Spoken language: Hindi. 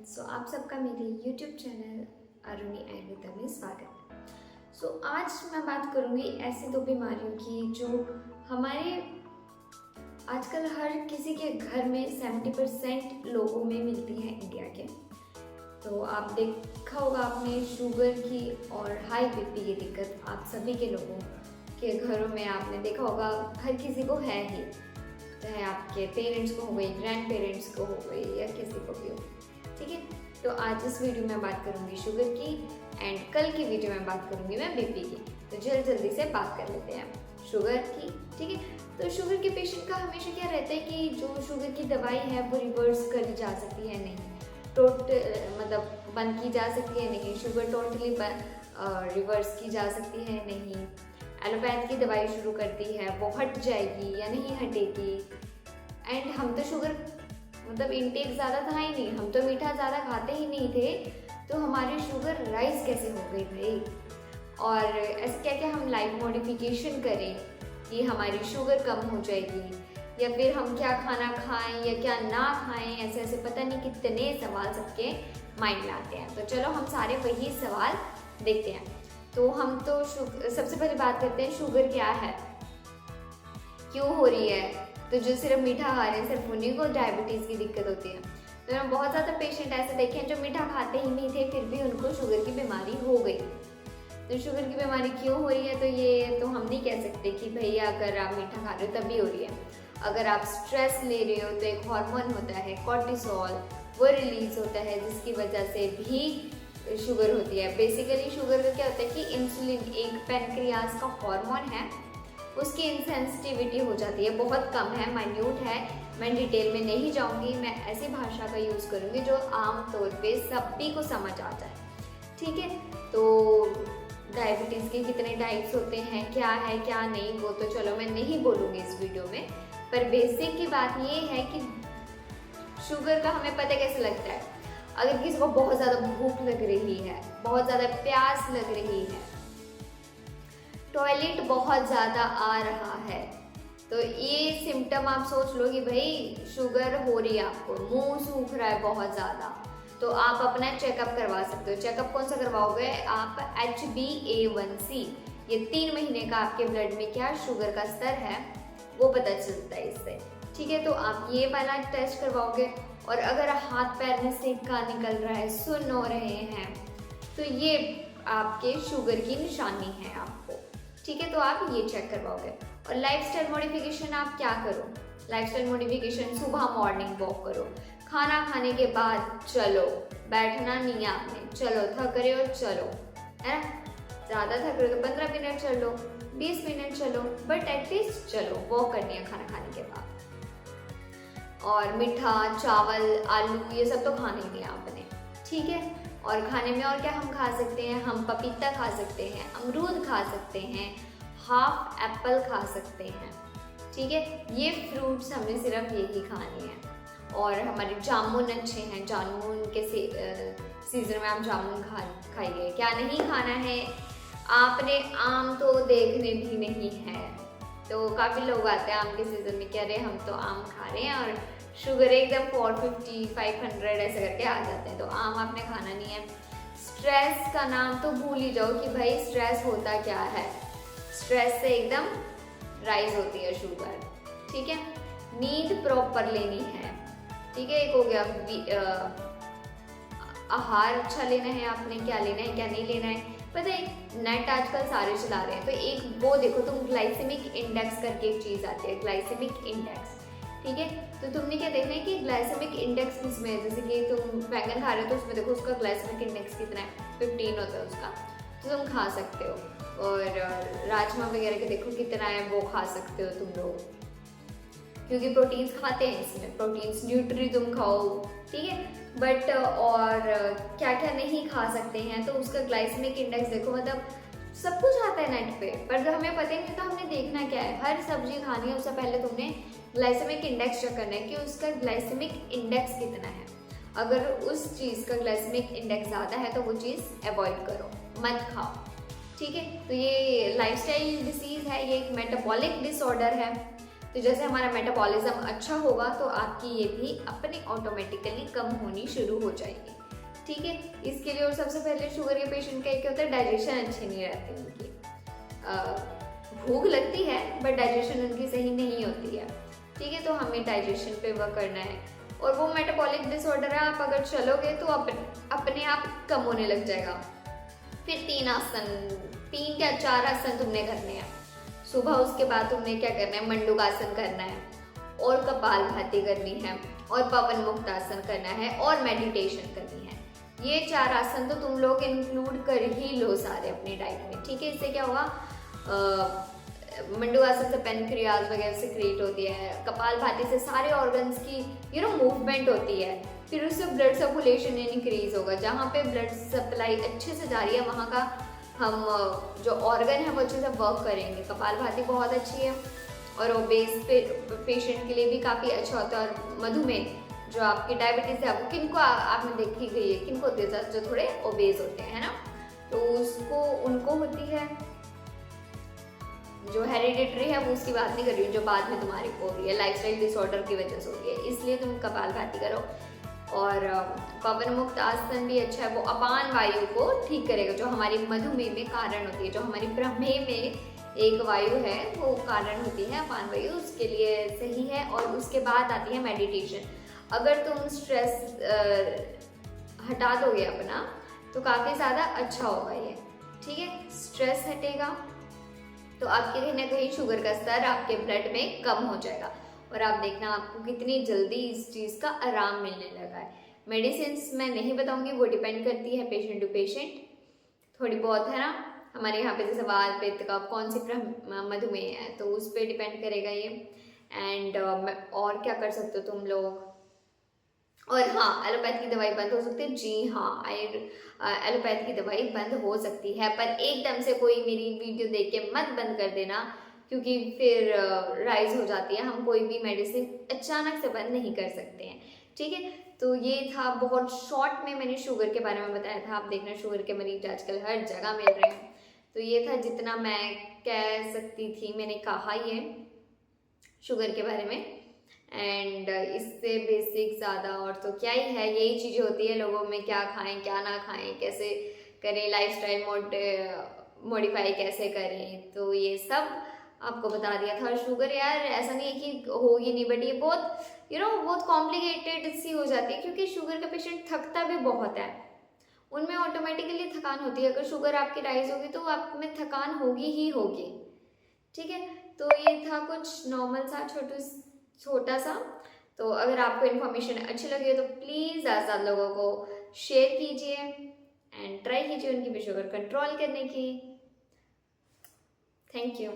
आप सबका मेरे YouTube चैनल अरुणी आयुर्वेदा में स्वागत। आज मैं बात करूँगी ऐसी दो बीमारियों की जो हमारे आजकल हर किसी के घर में 70% लोगों में मिलती है इंडिया के। तो आप देखा होगा आपने शुगर की और हाई बीपी की दिक्कत आप सभी के लोगों के घरों में आपने देखा होगा, हर किसी को है ही, चाहे आपके पेरेंट्स को हो गई, ग्रैंड पेरेंट्स को हो गई या किसी को भी हो। ठीक है, तो आज इस वीडियो में बात करूंगी शुगर की एंड कल की वीडियो में बात करूंगी मैं बीपी की। तो जल्दी से बात कर लेते हैं शुगर की। ठीक है, तो शुगर के पेशेंट का हमेशा क्या रहता है कि जो शुगर की दवाई है वो रिवर्स करी जा सकती है नहीं, मतलब बंद की जा सकती है नहीं, शुगर टोटली रिवर्स की जा सकती है नहीं, एलोपैथ की दवाई शुरू करती है वो हट जाएगी या नहीं हटेगी। एंड हम तो शुगर मतलब इनटेक ज़्यादा था ही नहीं, हम तो मीठा ज़्यादा खाते ही नहीं थे, तो हमारी शुगर राइज कैसे हो गई भाई। और ऐसे क्या क्या हम लाइफ मॉडिफिकेशन करें कि हमारी शुगर कम हो जाएगी, या फिर हम क्या खाना खाएं या क्या ना खाएं, ऐसे ऐसे पता नहीं कितने सवाल सबके माइंड में आते हैं। तो चलो हम सारे वही सवाल देखते हैं। तो हम तो सबसे पहले बात करते हैं शुगर क्या है, क्यों हो रही है। तो जो सिर्फ मीठा खा रहे हैं सिर्फ उन्हीं को डायबिटीज़ की दिक्कत होती है। तो मैंने बहुत ज़्यादा पेशेंट ऐसे देखे हैं जो मीठा खाते ही नहीं थे फिर भी उनको शुगर की बीमारी हो गई। तो शुगर की बीमारी क्यों हो रही है, तो ये तो हम नहीं कह सकते कि भैया अगर आप मीठा खा रहे हो तभी हो रही है। अगर आप स्ट्रेस ले रहे हो तो एक हार्मोन होता है कॉर्टिसोल, वो रिलीज होता है जिसकी वजह से भी शुगर होती है। बेसिकली शुगर का क्या होता है कि इंसुलिन एक पैनक्रियाज का हार्मोन है, उसकी इनसेंसिटिविटी हो जाती है, बहुत कम है, माइन्यूट है। मैं डिटेल में नहीं जाऊंगी, मैं ऐसी भाषा का यूज़ करूंगी जो आम तौर पे सभी को समझ आ जाए। ठीक है, तो डायबिटीज़ के कितने टाइप्स होते हैं, क्या है क्या नहीं, वो तो चलो मैं नहीं बोलूँगी इस वीडियो में, पर बेसिक की बात ये है कि शुगर का हमें पता कैसे लगता है। अगर किसी को बहुत ज़्यादा भूख लग रही है, बहुत ज़्यादा प्यास लग रही है, टॉयलेट बहुत ज़्यादा आ रहा है, तो ये सिम्टम आप सोच लो कि भाई शुगर हो रही है आपको, मुंह सूख रहा है बहुत ज़्यादा, तो आप अपना चेकअप करवा सकते हो। चेकअप कौन सा करवाओगे आप, HbA1c, ये 3 महीने का आपके ब्लड में क्या शुगर का स्तर है वो पता चलता है इससे। ठीक है, तो आप ये वाला टेस्ट करवाओगे। और अगर हाथ पैर में सिक्का निकल रहा है, सुन्न हो रहे हैं, तो ये आपके शुगर की निशानी है आपको। ठीक है, तो आप ये चेक करवाओगे। और लाइफस्टाइल मॉडिफिकेशन आप क्या करो, लाइफस्टाइल मॉडिफिकेशन सुबह मॉर्निंग वॉक करो, खाना खाने के बाद चलो, बैठना नहीं है आपने, चलो थक रहे हो चलो, है ना, ज़्यादा थक रहे हो तो 15 मिनट चलो, 20 मिनट चलो, बट एटलीस्ट चलो, वॉक करनी है खाना खाने के बाद। और मीठा, चावल, आलू ये सब तो खाना ही नहीं आपने। ठीक है, और खाने में और क्या हम खा सकते हैं, हम पपीता खा सकते हैं, अमरूद खा सकते हैं, हाफ एप्पल खा सकते हैं। ठीक है, ये फ्रूट्स हमें सिर्फ यही खाने हैं। और हमारे जामुन अच्छे हैं, जामुन के सीजन में आप जामुन खाइए। क्या नहीं खाना है आपने, आम तो देखने भी नहीं है। तो काफ़ी लोग आते हैं आम के सीज़न में, कह रहे हम तो आम खा रहे हैं और शुगर एकदम 450 500 ऐसे करके आ जाते हैं, तो आम आपने खाना नहीं है। स्ट्रेस का नाम तो भूल ही जाओ कि भाई स्ट्रेस होता क्या है, स्ट्रेस से एकदम राइज होती है शुगर। ठीक है, नींद प्रॉपर लेनी है। ठीक है, एक हो गया आहार अच्छा लेना है आपने, क्या लेना है क्या नहीं लेना है। पता है नेट आजकल सारे चला रहे हैं, तो एक वो देखो तुम, ग्लाइसेमिक इंडेक्स करके एक चीज़ आती है, ग्लाइसेमिक इंडेक्स। ठीक है, तो तुमने क्या देखना है कि ग्लाइसेमिक इंडेक्स किस में है। जैसे कि तुम बैंगन खा रहे हो तो उसमें देखो उसका ग्लाइसेमिक इंडेक्स कितना है, 15 होता है उसका, तो तुम खा सकते हो। और राजमा वगैरह के देखो कितना है, वो खा सकते हो तुम लोग, क्योंकि प्रोटीन्स खाते हैं इसमें, प्रोटीन्स न्यूट्री तुम खाओ। ठीक है, बट और क्या क्या नहीं खा सकते हैं, तो उसका ग्लाइसेमिक इंडेक्स देखो, मतलब सब कुछ आता है नेट पे, पर जब हमें पता नहीं तो हमने देखना क्या है, हर सब्जी खानी है उससे पहले तुमने ग्लाइसेमिक इंडेक्स चेक करना है कि उसका ग्लाइसेमिक इंडेक्स कितना है। अगर उस चीज़ का ग्लाइसेमिक इंडेक्स ज़्यादा है तो वो चीज़ अवॉइड करो, मत खाओ। ठीक है, तो ये लाइफस्टाइल डिसीज़ है, ये एक मेटाबॉलिक डिसऑर्डर है। तो जैसे हमारा मेटाबॉलिज्म अच्छा होगा तो आपकी ये भी अपने ऑटोमेटिकली कम होनी शुरू हो जाएगी। ठीक है, इसके लिए और सबसे पहले शुगर के पेशेंट का एक होता है डाइजेशन अच्छी नहीं रहती उनकी, भूख लगती है बट डाइजेशन उनकी सही नहीं होती है। ठीक है, तो हमें डाइजेशन पे वर्क करना है। और वो मेटाबॉलिक डिसऑर्डर है, आप अगर चलोगे तो अपने आप कम होने लग जाएगा। फिर 3 या 4 आसन तुमने करने हैं सुबह। उसके बाद तुमने क्या करना है, मंडूकासन करना है और कपालभाति करनी है और पवन मुक्त आसन करना है और मेडिटेशन करनी है। ये 4 आसन तो तुम लोग इंक्लूड कर ही लो सारे अपनी डाइट में। ठीक है, इससे क्या होगा, मंडूकासन से पेनक्रियाज वगैरह सिक्रेट होती है, कपालभाति से सारे ऑर्गन्स की मूवमेंट होती है। फिर उससे ब्लड सर्कुलेशन इंक्रीज होगा, जहाँ पे ब्लड सप्लाई अच्छे से जा रही है वहाँ का हम जो ऑर्गन है वो अच्छे से वर्क करेंगे। कपालभाति बहुत अच्छी है और ओबेस पेशेंट के लिए भी काफ़ी अच्छा होता है। और मधुमेह जो आपकी डायबिटीज़ है वो किनको आपने देखी गई है, किनको होती है, जो थोड़े ओबेस होते हैं, है ना, तो उनको होती है। जो हेरिडिटरी है वो उसकी बात नहीं कर रही हूँ, जो बाद में तुम्हारी को हो रही है, लाइफस्टाइल डिसऑर्डर की वजह से हो रही है, इसलिए तुम कपालभाति करो। और पवन मुक्त आसन भी अच्छा है, वो अपान वायु को ठीक करेगा जो हमारी मधुमेह में कारण होती है। जो हमारी प्रमेह में एक वायु है वो कारण होती है अपान वायु, उसके लिए सही है। और उसके बाद आती है मेडिटेशन। अगर तुम स्ट्रेस हटा दोगे अपना तो काफ़ी ज़्यादा अच्छा होगा ये। ठीक है, स्ट्रेस हटेगा तो आपके कहीं ना कहीं शुगर का स्तर आपके ब्लड में कम हो जाएगा और आप देखना आपको कितनी जल्दी इस चीज़ का आराम मिलने लगा है। मेडिसिन मैं नहीं बताऊंगी, वो डिपेंड करती है पेशेंट टू पेशेंट, थोड़ी बहुत, है ना। हमारे यहाँ पे जैसे वात पित्त कफ कौन सी मधुमेह है तो उस पर डिपेंड करेगा ये। एंड और क्या कर सकते हो तुम लोग। और हाँ, एलोपैथी की दवाई बंद हो सकती है, जी हाँ, एलोपैथी की दवाई बंद हो सकती है, पर एकदम से कोई मेरी वीडियो देख के मत बंद कर देना, क्योंकि फिर राइज हो जाती है। हम कोई भी मेडिसिन अचानक से बंद नहीं कर सकते हैं। ठीक है, तो ये था बहुत शॉर्ट में मैंने शुगर के बारे में बताया था। आप देखना शुगर के मरीज आजकल हर जगह मिल रहे हैं, तो ये था जितना मैं कह सकती थी, मैंने कहा ये शुगर के बारे में। एंड इससे बेसिक ज़्यादा और तो क्या ही है, यही चीज़ें होती है लोगों में, क्या खाएं क्या ना खाएं, कैसे करें, लाइफस्टाइल मॉडिफाई कैसे करें, तो ये सब आपको बता दिया था। शुगर यार ऐसा नहीं है कि होगी नहीं, बट ये बहुत बहुत कॉम्प्लिकेटेड सी हो जाती है, क्योंकि शुगर का पेशेंट थकता भी बहुत है, उनमें ऑटोमेटिकली थकान होती है। अगर शुगर आपकी राइज होगी तो आप में थकान होगी ही होगी। ठीक है, तो ये था कुछ नॉर्मल सा छोटा सा। तो अगर आपको इन्फॉर्मेशन अच्छी लगी तो प्लीज़ ज़्यादा लोगों को शेयर कीजिए एंड ट्राई कीजिए उनकी भी शुगर कंट्रोल करने की। Thank you.